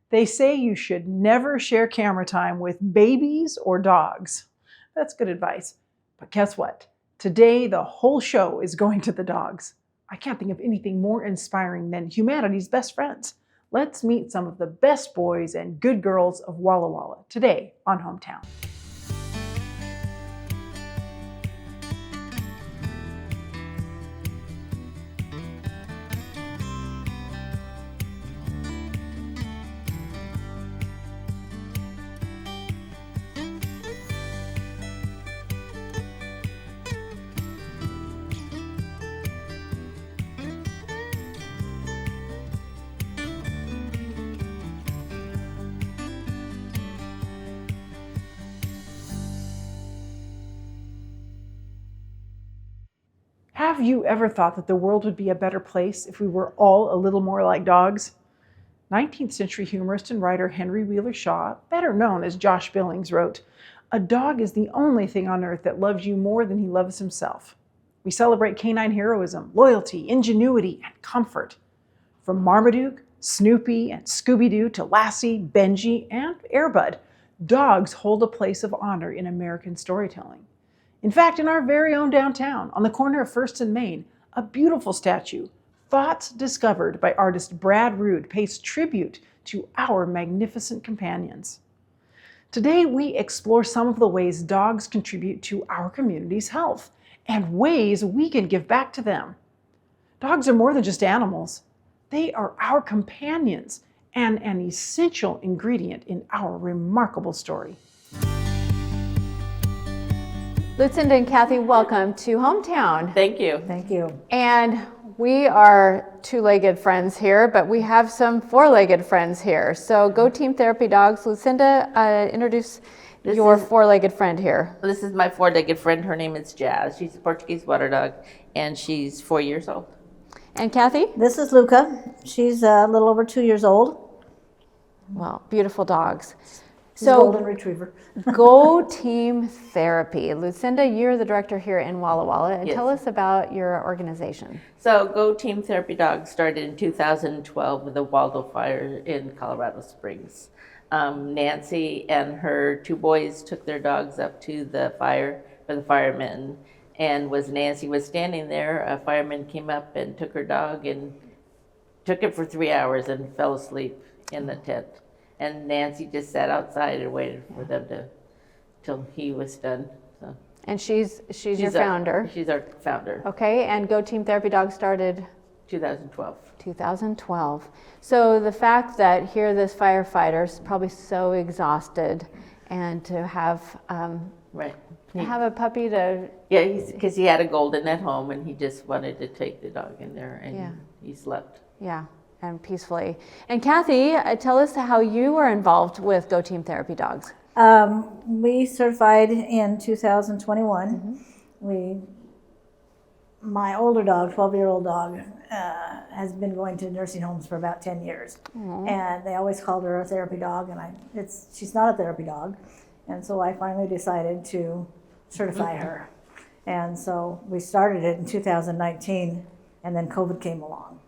They say you should never share camera time with babies or dogs. That's good advice. But guess what? Today, the whole show is going to the dogs. I can't think of anything more inspiring than humanity's best friends. Let's meet some of the best boys and good girls of Walla Walla today on Hometown. Have you ever thought that the world would be a better place if we were all a little more like dogs? 19th century humorist and writer Henry Wheeler Shaw, better known as Josh Billings, wrote, "A dog is the only thing on earth that loves you more than he loves himself." We celebrate canine heroism, loyalty, ingenuity, and comfort. From Marmaduke, Snoopy, and Scooby-Doo to Lassie, Benji, and Air Bud, dogs hold a place of honor in American storytelling. In fact, in our very own downtown, on the corner of 1st and Main, a beautiful statue, Thoughts Discovered by artist Brad Rood, pays tribute to our magnificent companions. Today, we explore some of the ways dogs contribute to our community's health and ways we can give back to them. Dogs are more than just animals. They are our companions and an essential ingredient in our remarkable story. Lucinda and Kathy, welcome to Hometown. Thank you. Thank you. And we are two-legged friends here, but we have some four-legged friends here. So go Team Therapy Dogs. Lucinda, introduce your four-legged friend here. This is my four-legged friend. Her name is Jazz. She's a Portuguese water dog, and she's 4 years old. And Kathy? This is Luca. She's a little over 2 years old. Well, beautiful dogs. She's a golden retriever. Go Team Therapy. Lucinda, you're the director here in Walla Walla, and Yes. Tell us about your organization. So Go Team Therapy Dogs started in 2012 with the Waldo fire in Colorado Springs. Nancy and her two boys took their dogs up to the fire for the firemen, and Nancy was standing there, a fireman came up and took her dog and took it for 3 hours and fell asleep in the tent. And Nancy just sat outside and waited for them till he was done. So And she's your founder. She's our founder. Okay, and Go Team Therapy Dogs started 2012. 2012. So the fact that here this firefighter's probably so exhausted, and to have Right. have a puppy to Yeah, because he had a golden at home and he just wanted to take the dog in there and he slept. and peacefully. And Kathy, tell us how you were involved with Go Team Therapy Dogs. We certified in 2021. My older dog, 12-year-old dog, has been going to nursing homes for about 10 years. And they always called her a therapy dog, and she's not a therapy dog. And so I finally decided to certify her. And so we started it in 2019, and then COVID came along.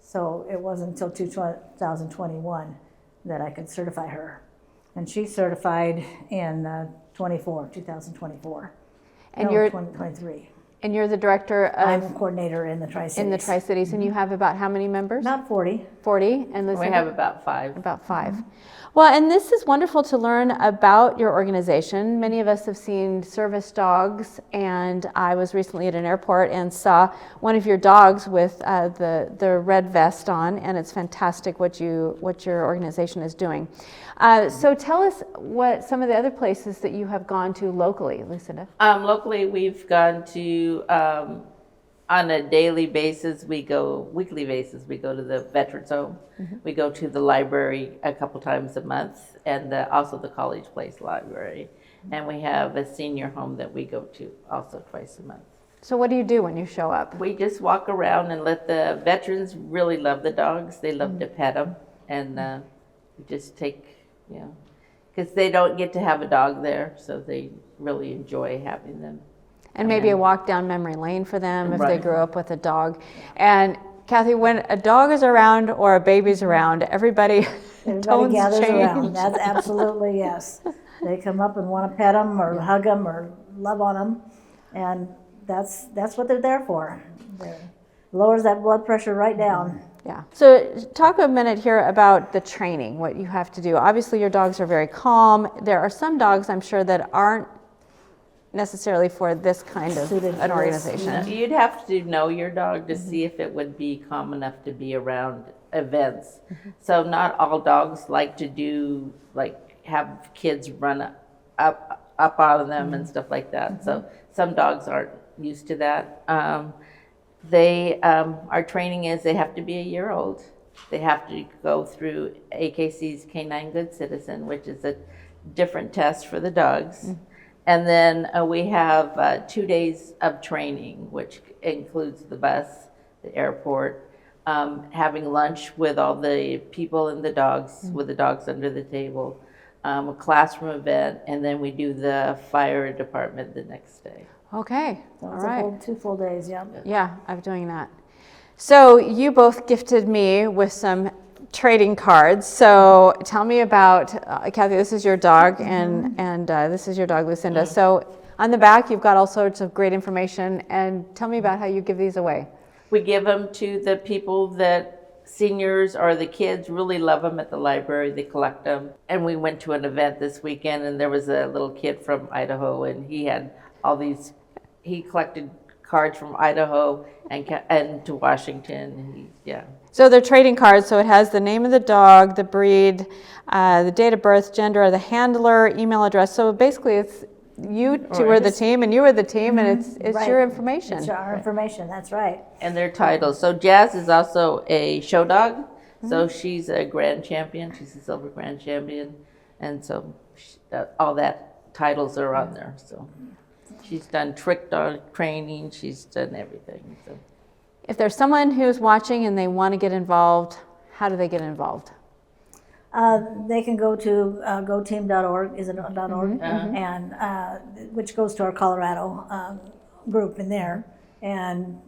So it wasn't until 2021 that I could certify her. And she certified in 2024. And you're 2023. And you're the director of I'm a coordinator in the Tri-Cities. in the Tri-Cities, and you have about how many members? About 40. 40, and We have about 5. About 5. Well, and this is wonderful to learn about your organization. Many of us have seen service dogs, and I was recently at an airport and saw one of your dogs with the red vest on, and it's fantastic what your organization is doing. So tell us what some of the other places that you have gone to locally, Lucinda. Locally, we've gone to, on a daily basis, weekly basis, we go to the Veterans Home. We go to the library a couple times a month, and also the College Place Library. And we have a senior home that we go to also twice a month. So what do you do when you show up? We just walk around and let the veterans really love the dogs. They love to pet them, and we just take, because they don't get to have a dog there, so they really enjoy having them. And maybe a walk down memory lane for them if they Right. grew up with a dog. And Kathy, when a dog is around or a baby's around, everybody Everybody Tones gathers change. around. That's absolutely, yes. They come up and want to pet them or hug them or love on them. And that's what they're there for. It lowers that blood pressure right down. Yeah. So talk a minute here about the training, what you have to do. Obviously your dogs are very calm. There are some dogs I'm sure that aren't necessarily for this kind of Suited an for this, organization. You'd have to know your dog to see if it would be calm enough to be around events. So not all dogs like to do, like, have kids run up out of them and stuff like that. So some dogs aren't used to that. Our training is they have to be a year old. They have to go through AKC's Canine Good Citizen, which is a different test for the dogs. And then we have 2 days of training, which includes the bus, the airport, having lunch with all the people and the dogs, with the dogs under the table, a classroom event, and then we do the fire department the next day. Okay. So All it's right. 2 full days, yeah. Yeah, I'm doing that. So you both gifted me with some trading cards. So tell me about, Kathy, this is your dog, and this is your dog, Lucinda. So on the back, you've got all sorts of great information, and tell me about how you give these away. We give them to the people that seniors or the kids really love them at the library. They collect them. And we went to an event this weekend, and there was a little kid from Idaho, and he had all these, he collected cards from Idaho and to Washington. Yeah. So they're trading cards, so it has the name of the dog, the breed, the date of birth, gender, the handler, email address. So basically it's you two are the team and you are the team, and it's Right. your information. It's our information, that's right. And their titles. So Jazz is also a show dog. So she's a grand champion. She's a silver grand champion. And so all that titles are on there. So she's done trick dog training. She's done everything. So. If there's someone who's watching and they want to get involved, how do they get involved? They can go to goteam.org, is it .org? And which goes to our Colorado group in there, and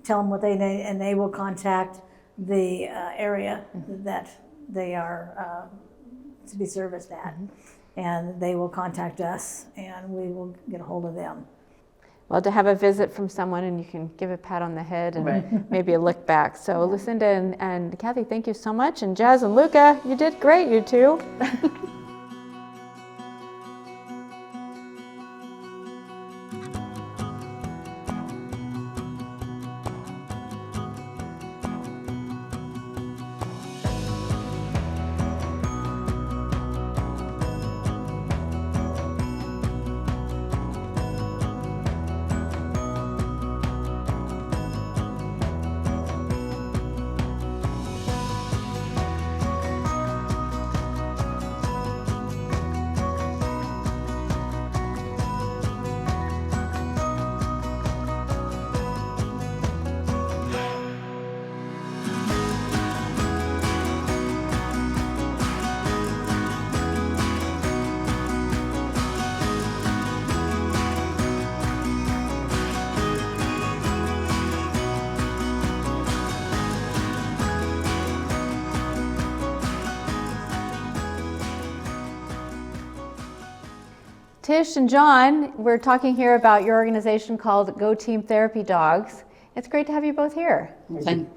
tell them what they need, and they will contact the area that they are to be serviced at, and they will contact us, and we will get a hold of them. Well, to have a visit from someone and you can give a pat on the head and maybe a look back. So Lucinda and Kathy, thank you so much. And Jazz and Luca, you did great, you two. Tish and John, we're talking here about your organization called Go Team Therapy Dogs. It's great to have you both here.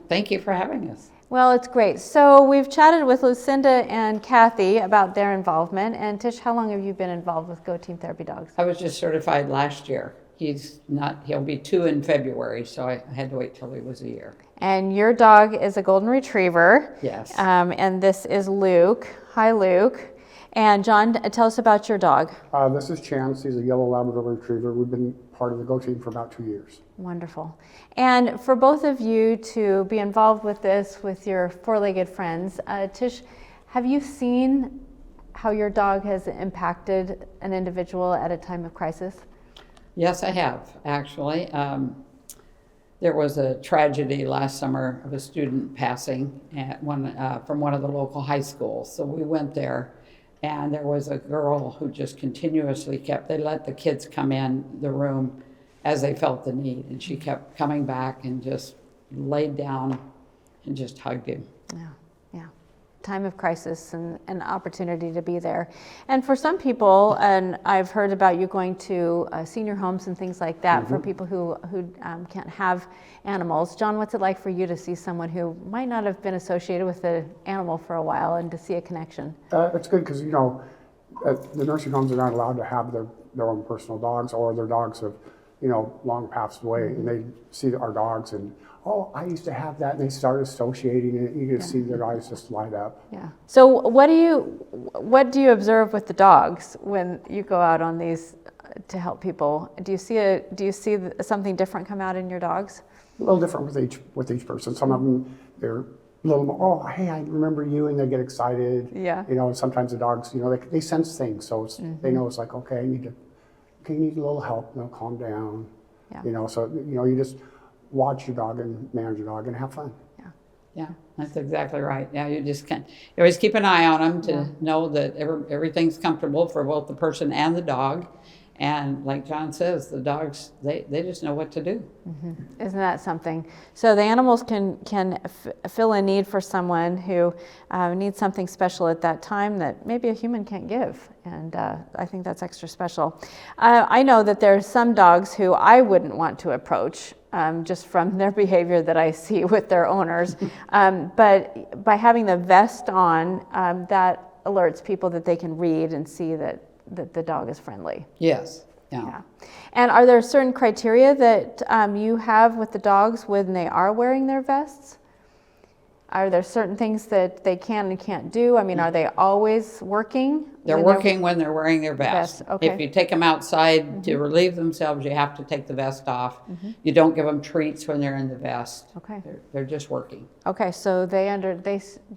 Thank you for having us. Well, it's great. So we've chatted with Lucinda and Kathy about their involvement. And Tish, how long have you been involved with Go Team Therapy Dogs? I was just certified last year. He'll be 2 in February, so I had to wait till he was a year. And your dog is a golden retriever. Yes. And this is Luke. Hi, Luke. And John, tell us about your dog. This is Chance. He's a yellow Labrador retriever. We've been part of the Go Team for about 2 years. Wonderful. And for both of you to be involved with this with your four-legged friends, Tish, have you seen how your dog has impacted an individual at a time of crisis? Yes, I have, actually. There was a tragedy last summer of a student passing from one of the local high schools. So we went there, and there was a girl who just continuously they let the kids come in the room as they felt the need. And she kept coming back and just laid down and just hugged him. Yeah, yeah. time of crisis and an opportunity to be there. And for some people, and I've heard about you going to senior homes and things like that for people who can't have animals. John, what's it like for you to see someone who might not have been associated with the animal for a while and to see a connection? It's good because, you know, the nursing homes are not allowed to have their own personal dogs, or their dogs have, you know, long passed away, and they see our dogs and, oh, I used to have that, and they start associating it. You can see their eyes just light up. Yeah. So what do you observe with the dogs when you go out on these to help people? Do you see something different come out in your dogs? A little different with each person. Some of them, they're a little more, oh, hey, I remember you, and they get excited. Yeah. You know, and sometimes the dogs, you know, they sense things, so they know it's like, okay, you need a little help, you know, calm down. Yeah. You know, so, you know, you just watch your dog and manage your dog and have fun. Yeah, that's exactly right. Yeah, you always keep an eye on them to know that everything's comfortable for both the person and the dog. And like John says, the dogs, they just know what to do. Isn't that something? So the animals can fill a need for someone who needs something special at that time that maybe a human can't give. And I think that's extra special. I know that there's some dogs who I wouldn't want to approach just from their behavior that I see with their owners. But by having the vest on, that alerts people that they can read and see that the dog is friendly. Yes. Yeah. And are there certain criteria that you have with the dogs when they are wearing their vests? Are there certain things that they can and can't do? I mean, are they always working? They're working when they're wearing their vest. Okay. If you take them outside to relieve themselves, you have to take the vest off. You don't give them treats when they're in the vest. Okay. They're just working. Okay, so they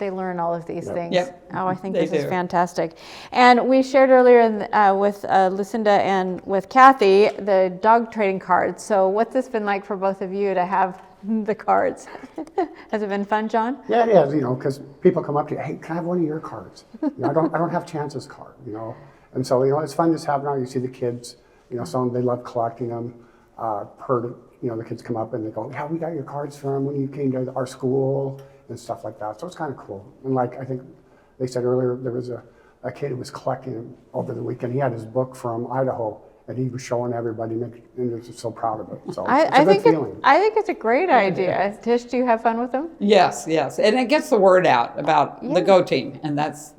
learn all of these things. Yep. Oh, I think They this is do. fantastic. And we shared earlier with Lucinda and with Kathy the dog trading cards. So what's this been like for both of you to have the cards? Has it been fun, John? Yeah, it is, you know, because people come up to you, hey, can I have one of your cards? You know, I don't have Chance's card, you know. And so, you know, it's fun just having now. You see the kids, you know, some they love collecting them. You know, the kids come up and they go, yeah, we got your cards from when you came to our school and stuff like that. So it's kind of cool. And like I think they said earlier, there was a kid who was collecting them over the weekend. He had his book from Idaho, and he was showing everybody, and he was just so proud of it. So it's a good feeling. I think it's a great idea. Tish, do you have fun with them? Yes, and it gets the word out about the Go Team, and that's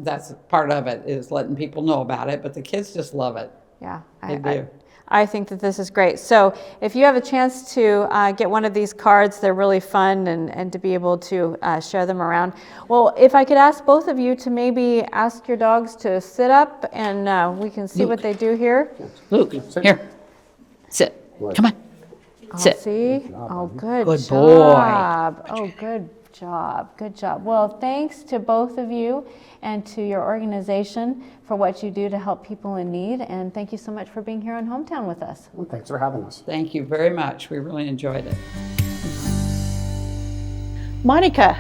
part of it, is letting people know about it. But the kids just love it. Yeah, They do. I think that this is great. So if you have a chance to get one of these cards, they're really fun, and to be able to share them around. Well, if I could ask both of you to maybe ask your dogs to sit up, and we can see what they do here. Luke, here, sit. Come on, sit. See? Oh, good Good job. Oh, good job. Good job. Well, thanks to both of you and to your organization for what you do to help people in need. And thank you so much for being here on Hometown with us. Well, thanks for having us. Thank you very much. We really enjoyed it. Monica,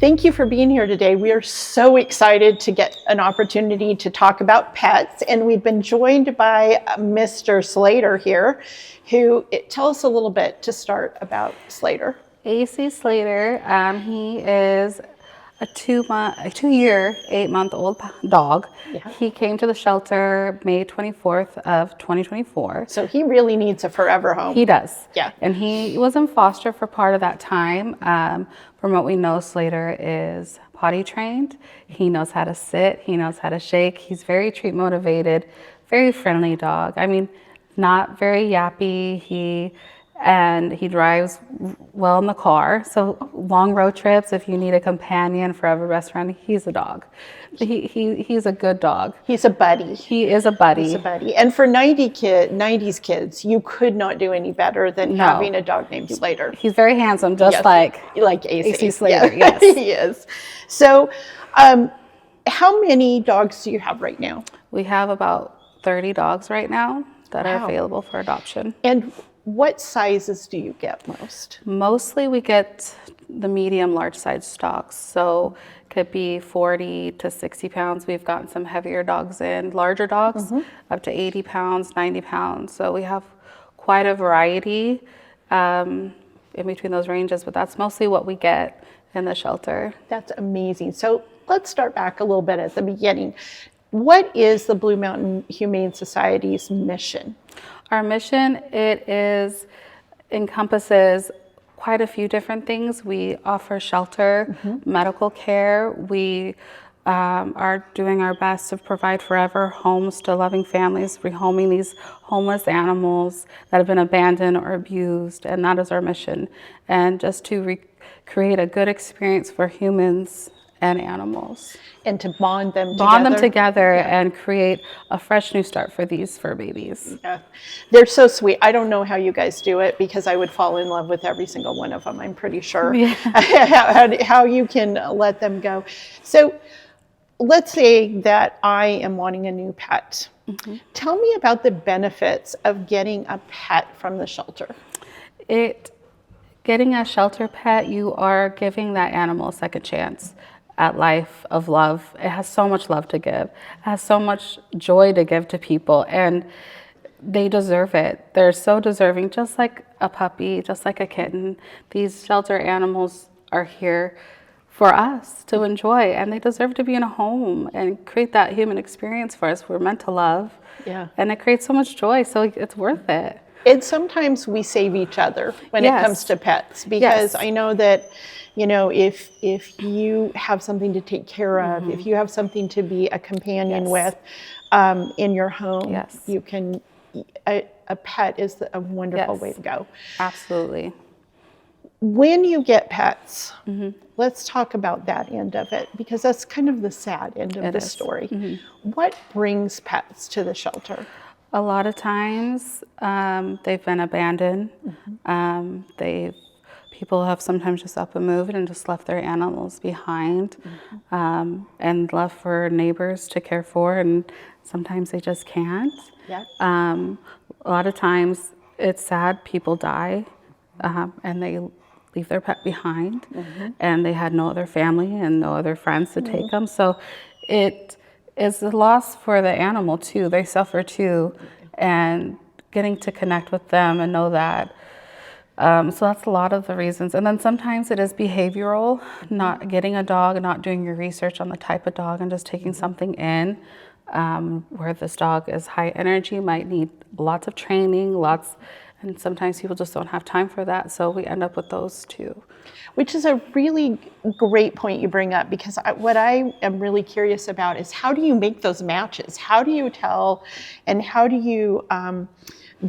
thank you for being here today. We are so excited to get an opportunity to talk about pets, and we've been joined by Mr. Slater here, who tell us a little bit to start about Slater. AC Slater, he is a 2-year, 8-month-old dog. Yeah. He came to the shelter May 24th of 2024. So he really needs a forever home. He does. Yeah. And he was in foster for part of that time. From what we know, Slater is potty trained. He knows how to sit. He knows how to shake. He's very treat motivated, very friendly dog. I mean, not very yappy. He drives well in the car. So long road trips, if you need a companion for every restaurant, he's a dog. He's a good dog. He's a buddy. He is a buddy. He's a buddy. And for 90s kids, you could not do any better than No. having a dog named Slater. He's very handsome, just Yes. like AC. AC Slater, Yeah. yes. He is. So how many dogs do you have right now? We have about 30 dogs right now that Wow. are available for adoption. And what sizes do you get most? Mostly we get the medium large size stocks. So could be 40 to 60 pounds. We've gotten some heavier dogs in, larger dogs, up to 80 pounds, 90 pounds. So we have quite a variety in between those ranges, but that's mostly what we get in the shelter. That's amazing. So let's start back a little bit at the beginning. What is the Blue Mountain Humane Society's mission? Our mission, encompasses quite a few different things. We offer shelter, medical care. We are doing our best to provide forever homes to loving families, rehoming these homeless animals that have been abandoned or abused, and that is our mission. And just to create a good experience for humans and animals. And to bond them together and create a fresh new start for these fur babies. Yeah. They're so sweet. I don't know how you guys do it because I would fall in love with every single one of them, I'm pretty sure. How you can let them go. So let's say that I am wanting a new pet. Tell me about the benefits of getting a pet from the shelter. Getting a shelter pet, you are giving that animal a second chance at life of love. It has so much love to give. It has so much joy to give to people, and they deserve it. They're so deserving, just like a puppy, just like a kitten. These shelter animals are here for us to enjoy, and they deserve to be in a home and create that human experience for us. We're meant to love, and it creates so much joy, so it's worth it. And sometimes we save each other when it comes to pets, because I know that, you know, if you have something to take care of, if you have something to be a companion with in your home, you can, a pet is a wonderful way to go. Absolutely. When you get pets, let's talk about that end of it, because that's kind of the sad end of the story. What brings pets to the shelter? A lot of times they've been abandoned. People have sometimes just up and moved and just left their animals behind and left for neighbors to care for, and sometimes they just can't. A lot of times it's sad, people die and they leave their pet behind and they had no other family and no other friends to take them. So it is a loss for the animal too. They suffer too, and getting to connect with them and know that. So that's a lot of the reasons. And then sometimes it is behavioral, not getting a dog and not doing your research on the type of dog and just taking something in where this dog is high energy, might need lots of training, and sometimes people just don't have time for that. So we end up with those too. Which is a really great point you bring up, because what I am really curious about is, how do you make those matches? How do you tell, and how do you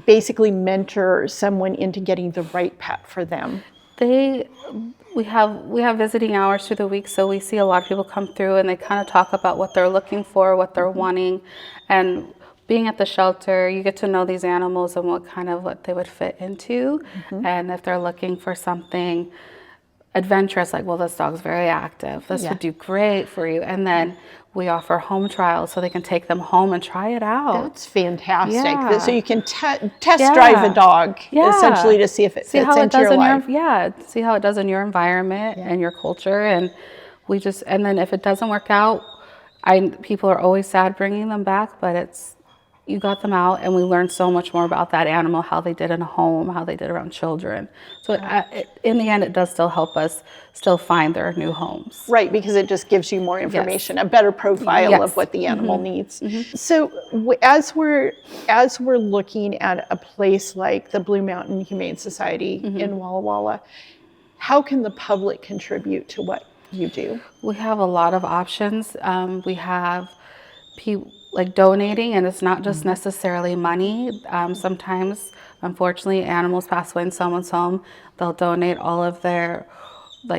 basically mentor someone into getting the right pet for them? We have visiting hours through the week, so we see a lot of people come through and they kind of talk about what they're looking for, what they're wanting, and being at the shelter, you get to know these animals and what they would fit into, and if they're looking for something adventurous, like, well, this dog's very active, this would do great for you, and then we offer home trials so they can take them home and try it out. That's fantastic. So you can test drive a dog essentially to see if it fits into your life. See how it does in your environment and your culture, and then if it doesn't work out, people are always sad bringing them back, but you got them out, and we learned so much more about that animal, how they did in a home, how they did around children. So in the end, it does still help us still find their new homes. Right, because it just gives you more information, a better profile of what the animal needs. So as we're looking at a place like the Blue Mountain Humane Society in Walla Walla, how can the public contribute to what you do? We have a lot of options. We have people like donating, and it's not just necessarily money. Sometimes, unfortunately, animals pass away in someone's home. They'll donate all of their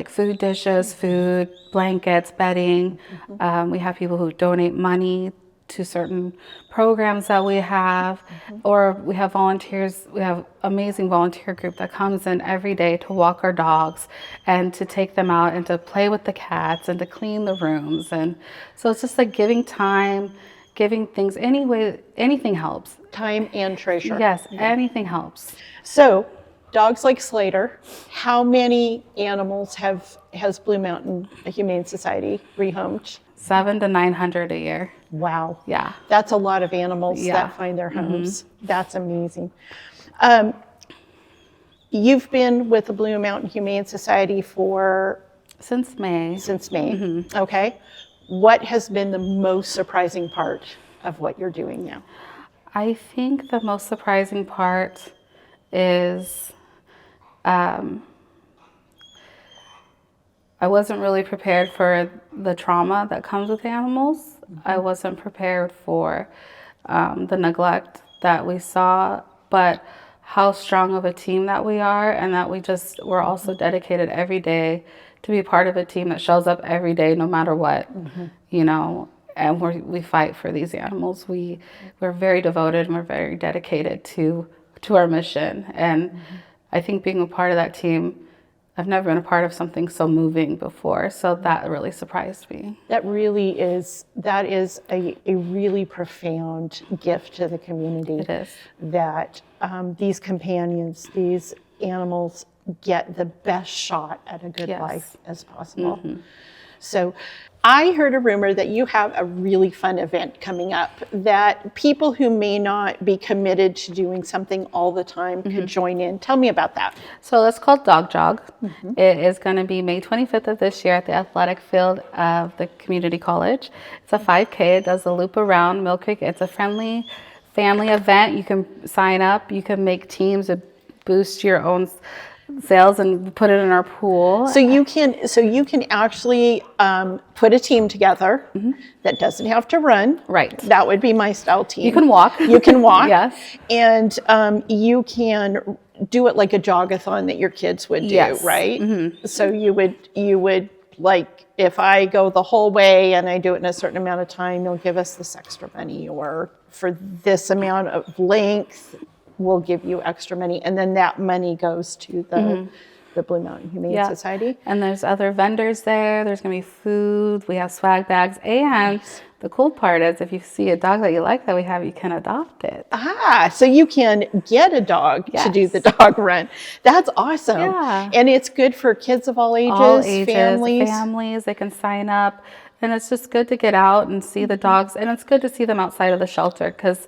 food dishes, food, blankets, bedding. We have people who donate money to certain programs that we have, or we have volunteers. We have amazing volunteer group that comes in every day to walk our dogs and to take them out and to play with the cats and to clean the rooms. And so it's just like giving time, giving things anything helps. Time and treasure. Yes, anything helps. So, dogs like Slater, how many animals has Blue Mountain Humane Society rehomed? 700 to 900 a year. Wow. Yeah. That's a lot of animals that find their homes. That's amazing. You've been with the Blue Mountain Humane Society since May. Okay. what has been the most surprising part of what you're doing now? I think the most surprising part is I wasn't really prepared for the trauma that comes with animals. I wasn't prepared for the neglect that we saw, but how strong of a team that we are, and that we're also dedicated every day to be part of a team that shows up every day no matter what, you know, and we fight for these animals. We're very devoted and we're very dedicated to our mission. And I think being a part of that team, I've never been a part of something so moving before, so that really surprised me. That is a really profound gift to the community. It is. That these companions, these animals, get the best shot at a good life as possible. So I heard a rumor that you have a really fun event coming up that people who may not be committed to doing something all the time could join in. Tell me about that. So it's called Dog Jog. It is going to be May 25th of this year at the athletic field of the community college. It's a 5K. It does a loop around Mill Creek. It's a friendly family event. You can sign up. You can make teams to boost your own sales and put it in our pool. So you can actually put a team together that doesn't have to run. Right. That would be my style team. You can walk. You can walk. Yes. And you can do it like a jogathon that your kids would do, right? So you would like, if I go the whole way and I do it in a certain amount of time, you'll give us this extra money, or for this amount of length, we'll give you extra money, and then that money goes to the Blue Mountain Humane Society. And there's other vendors there. There's going to be food. We have swag bags. And the cool part is if you see a dog that you like that we have, you can adopt it. So you can get a dog to do the dog run. That's awesome. Yeah. And it's good for kids of all ages, families. They can sign up. And it's just good to get out and see the dogs. And it's good to see them outside of the shelter because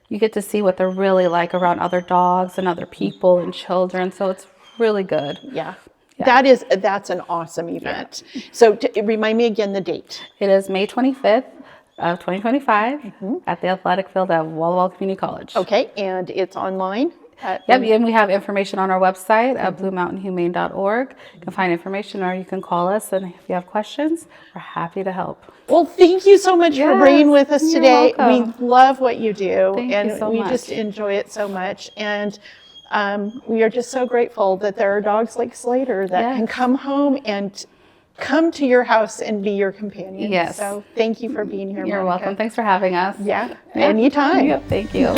you get to see what they're really like around other dogs and other people and children. So it's really good. Yeah. That's an awesome event. So remind me again the date. It is May 25th of 2025 at the athletic field at Walla Walla Community College. Okay, and it's online? Yep, and we have information on our website at bluemountainhumane.org. You can find information, or you can call us, and if you have questions, we're happy to help. Well, thank you so much for being with us today. welcome. We love what you do, Thank and you so we much. just enjoy it so much. And we are just so grateful that there are dogs like Slater that can come home and come to your house and be your companion. Yes. So thank you for being here, You're Monica. welcome. Thanks for having us. Yeah, anytime. Yep, thank you.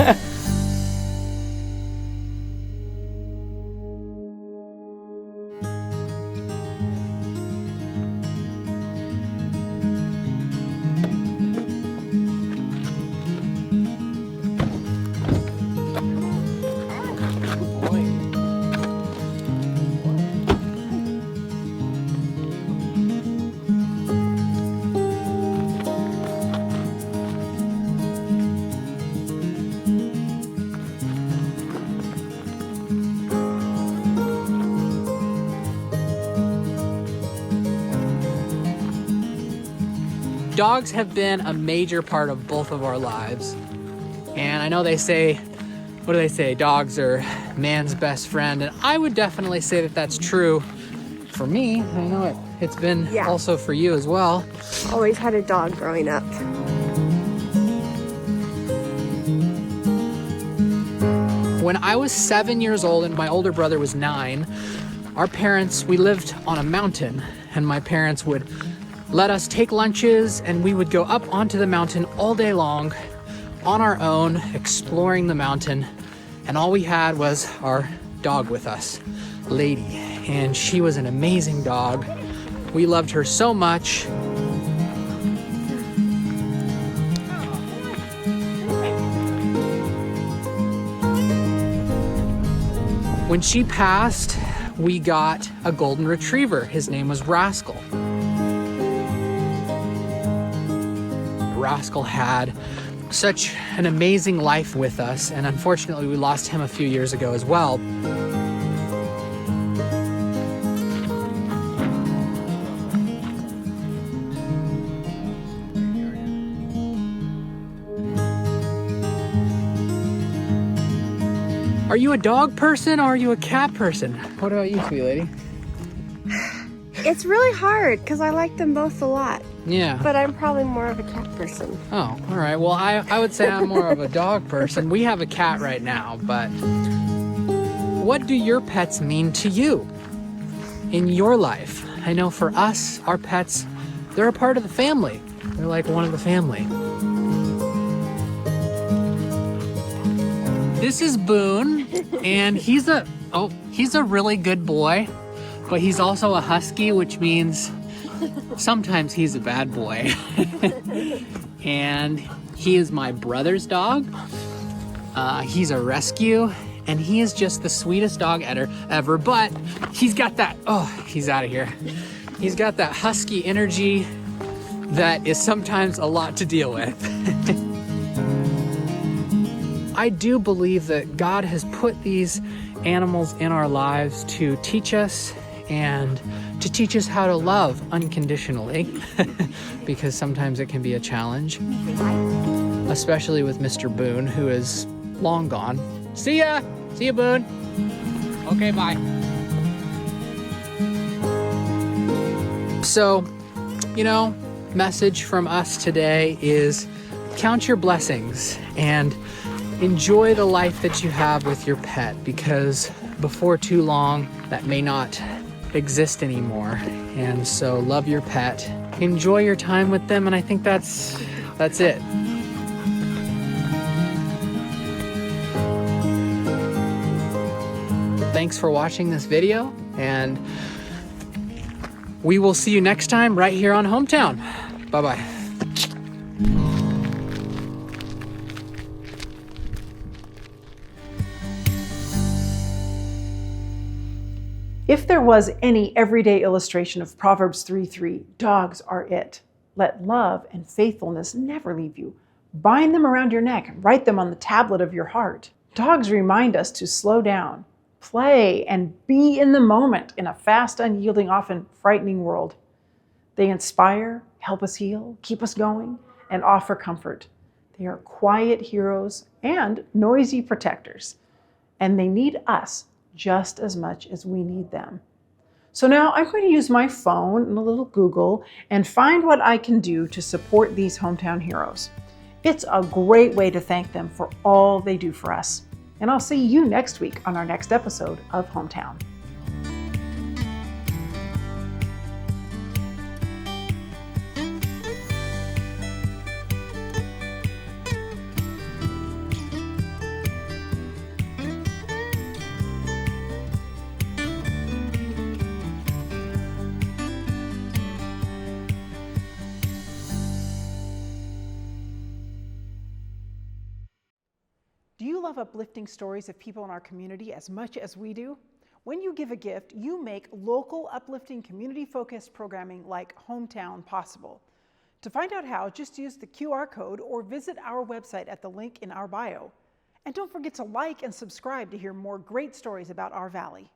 Dogs have been a major part of both of our lives. And I know they say, what do they say? Dogs are man's best friend. And I would definitely say that that's true for me. I know it's been also for you as well. Always had a dog growing up. When I was 7 years old and my older brother was 9, we lived on a mountain, and my parents would let us take lunches, and we would go up onto the mountain all day long on our own, exploring the mountain. And all we had was our dog with us, Lady. And she was an amazing dog. We loved her so much. When she passed, we got a golden retriever. His name was Rascal. Rascal had such an amazing life with us, and unfortunately we lost him a few years ago as well. Are you a dog person or are you a cat person? What about you, sweet lady? It's really hard because I like them both a lot, Yeah. but I'm probably more of a cat person. Oh, all right. Well, I would say I'm more of a dog person. We have a cat right now, but what do your pets mean to you in your life? I know for us, our pets, they're a part of the family. They're like one of the family. This is Boone, and he's a really good boy, but he's also a husky, which means sometimes he's a bad boy. And he is my brother's dog. He's a rescue, and he is just the sweetest dog ever, but he's got that, he's out of here. He's got that husky energy that is sometimes a lot to deal with. I do believe that God has put these animals in our lives to teach us and to teach us how to love unconditionally, because sometimes it can be a challenge, especially with Mr. Boone, who is long gone. See ya! See ya, Boone! Okay, bye. So, message from us today is count your blessings and enjoy the life that you have with your pet, because before too long, that may not exist anymore. And so love your pet, enjoy your time with them, and I think that's it. Thanks for watching this video, and we will see you next time right here on Hometown. Bye-bye. If there was any everyday illustration of Proverbs 3:3, dogs are it. Let love and faithfulness never leave you. Bind them around your neck and write them on the tablet of your heart. Dogs remind us to slow down, play, and be in the moment in a fast, unyielding, often frightening world. They inspire, help us heal, keep us going, and offer comfort. They are quiet heroes and noisy protectors, and they need us just as much as we need them. So now I'm going to use my phone and a little Google and find what I can do to support these hometown heroes. It's a great way to thank them for all they do for us. And I'll see you next week on our next episode of Hometown. Do you love uplifting stories of people in our community as much as we do? When you give a gift, you make local, uplifting, community-focused programming like Hometown possible. To find out how, just use the QR code or visit our website at the link in our bio. And don't forget to like and subscribe to hear more great stories about our valley.